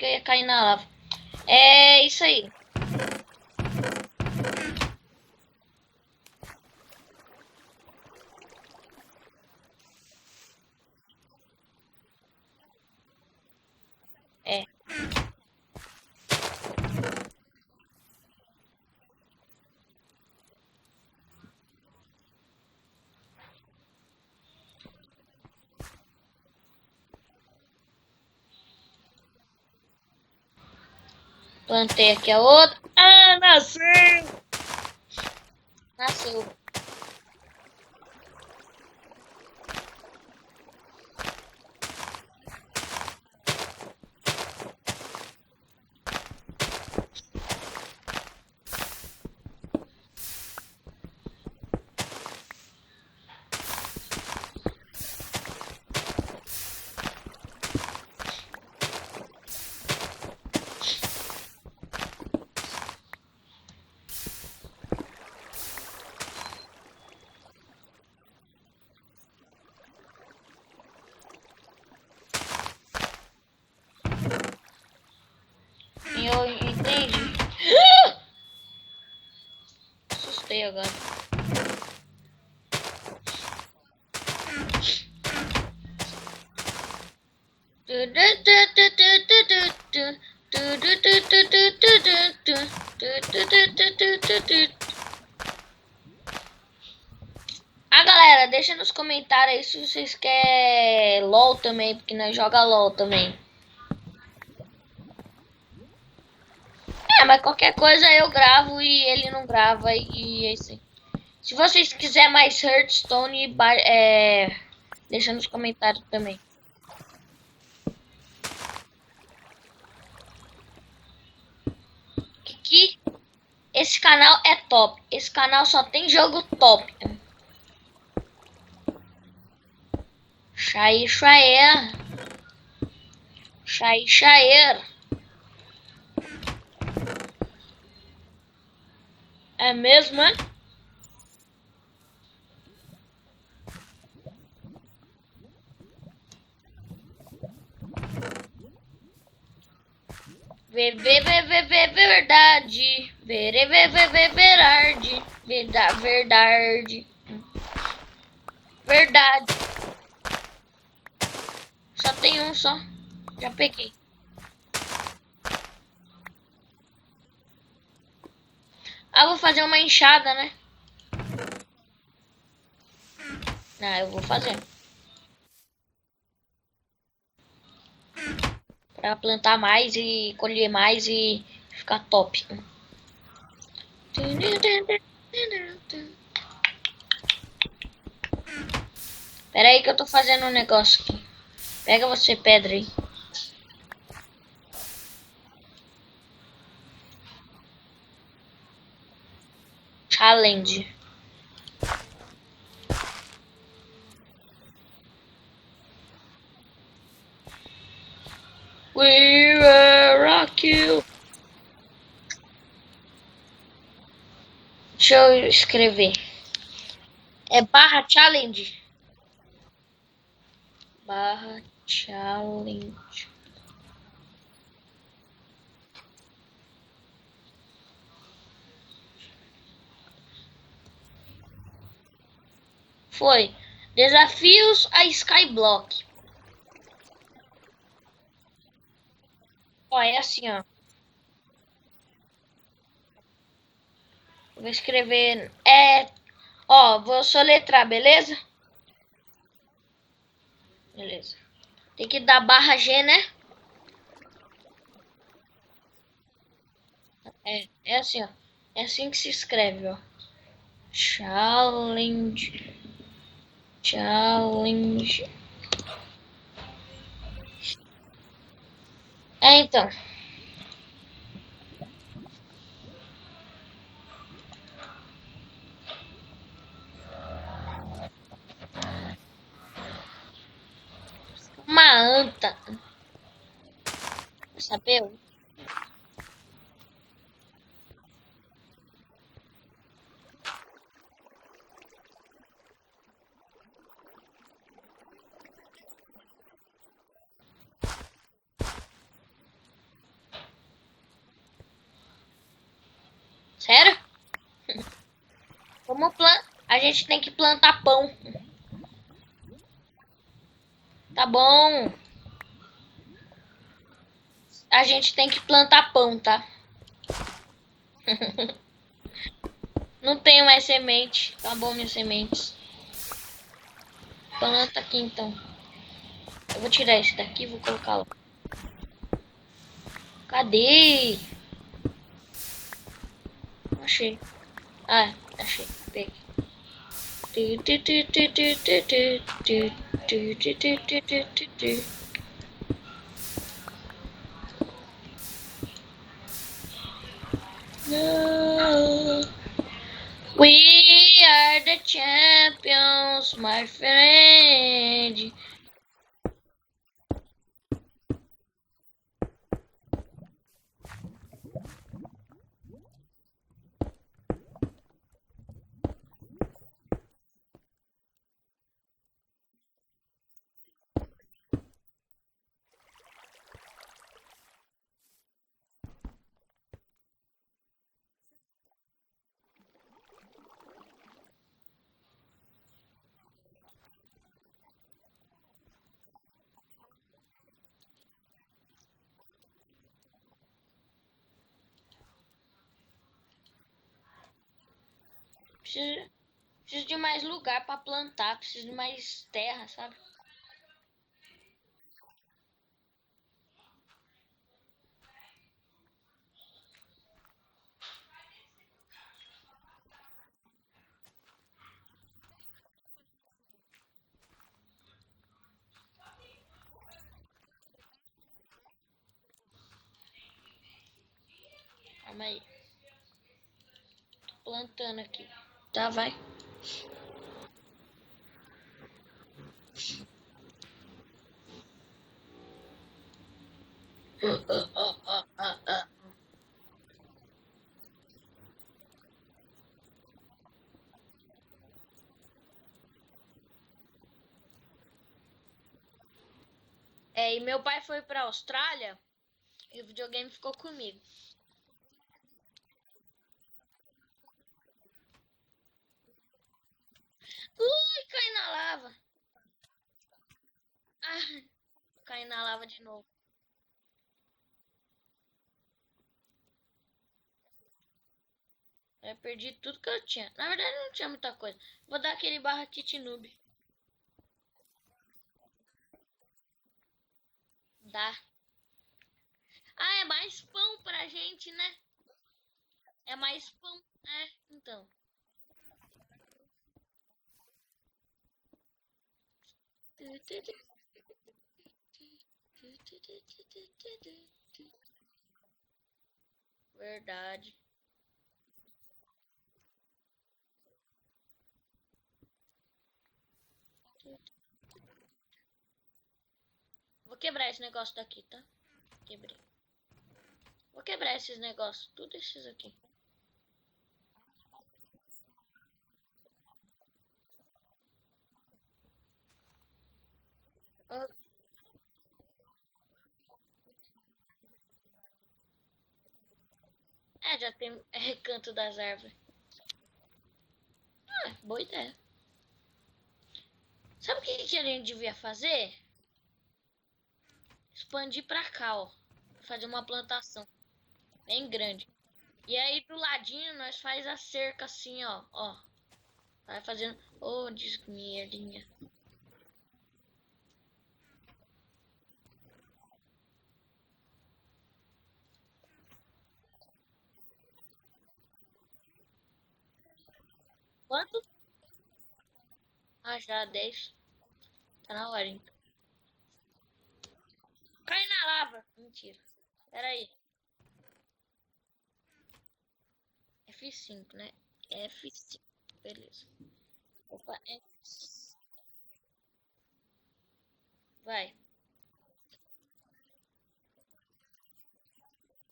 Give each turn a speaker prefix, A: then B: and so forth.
A: eu ia cair na lava. É isso aí. É. Plantei aqui a outra. Ah, nasceu! Nasceu. Eu entendi. Assustei agora. Ah, galera, deixa nos comentários aí se vocês querem LOL também, porque nós joga LOL também. É, mas qualquer coisa eu gravo e ele não grava e é isso aí. Se vocês quiserem mais Hearthstone, deixa nos comentários também. Que esse canal é top. Esse canal só tem jogo top. Xaí, xaé. Xaí, xaé. É mesmo, é? Verdade. Verdade. Verdade. Verdade. Só tem um só. Já peguei. Ah, vou fazer uma enxada, né? Ah, eu vou fazer. Pra plantar mais e colher mais e ficar top. Pera aí que eu tô fazendo um negócio aqui. Pega você pedra aí. Challenge. We will rock you. Deixa eu escrever. É barra challenge. Barra challenge. Foi. Desafios a Skyblock. Ó, é assim, ó. Vou escrever. Ó, vou soletrar, beleza? Beleza. Tem que dar barra G, né? É assim, ó. É assim que se escreve, ó. Challenge. Challenge. Então. Uma anta. Sabe? A gente tem que plantar pão. Tá bom. A gente tem que plantar pão, tá? Não tenho mais semente. Tá bom, minhas sementes. Planta aqui então. Eu vou tirar esse daqui e vou colocar lá. Cadê? Achei. Ah, achei. Peguei. No. We are the champions, my friend. Preciso de mais lugar pra plantar, preciso de mais terra, sabe? Calma aí. Tô plantando aqui. Tá, vai. É, e meu pai foi pra Austrália e o videogame ficou comigo. Ui, cai na lava. Ah, cai na lava de novo. Eu perdi tudo que eu tinha. Na verdade, não tinha muita coisa. Vou dar aquele barra kit noob. Dá. Ah, é mais pão pra gente, né? É mais pão. É, então. Verdade. Vou quebrar esse negócio daqui, tá? Quebrei. Vou quebrar esses negócios. Tudo esses aqui. Ah, é, já tem recanto das árvores. Ah, boa ideia. Sabe o que a gente devia fazer? Expandir pra cá, ó. Fazer uma plantação bem grande. E aí do ladinho nós faz a cerca assim, ó. Ó. Vai fazendo. Ô, oh, desmierdinha. Quanto? Ah, já 10. Tá na hora, então. Cai na lava. Mentira. Pera aí. F5, né? F5. Beleza. Opa, F... Vai.